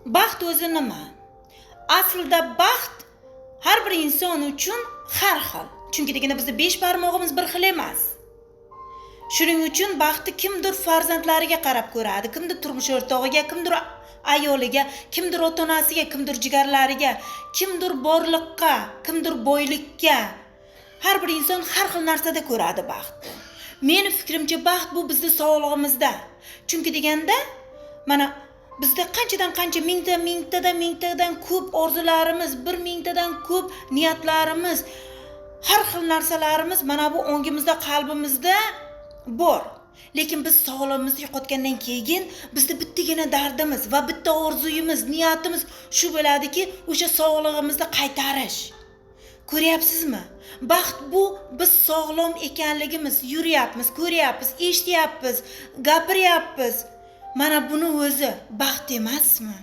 Baxt o'zi nima? Aslida baxt har bir inson uchun har xil. Chunki deganda bizning 5 barmog'imiz bir xil emas. Shuning uchun baxtni kimdir farzandlariga qarab ko'radi, kimdir turmush o'rtog'iga, kimdir ayoliga, kimdir ota-onasiga, kimdir jigarlariga, kimdir borliqqa, kimdir boylikka. Har bir inson har xil narsada ko'radi baxtni. Meni fikrimcha baxt bu bizning sog'lig'imizda. Chunki deganda mana bizda qancha mingtadan ko'p orzularimiz, 1000tadan ko'p niyatlarimiz, har xil narsalarimiz mana bu ongimizda, qalbimizda bor. Lekin biz sog'lig'imizni yo'qotgandan keyin bizda bittagina dardimiz va bitta orzuyimiz, niyatimiz shu bo'ladiki, o'sha sog'lig'imizni qaytarish. Ko'ryapsizmi? Baxt bu biz sog'lom ekanligimiz, yuryapmiz, ko'ryapmiz, eshityapmiz, gapiryapmiz. Mana buni o'zi baxt emasmi?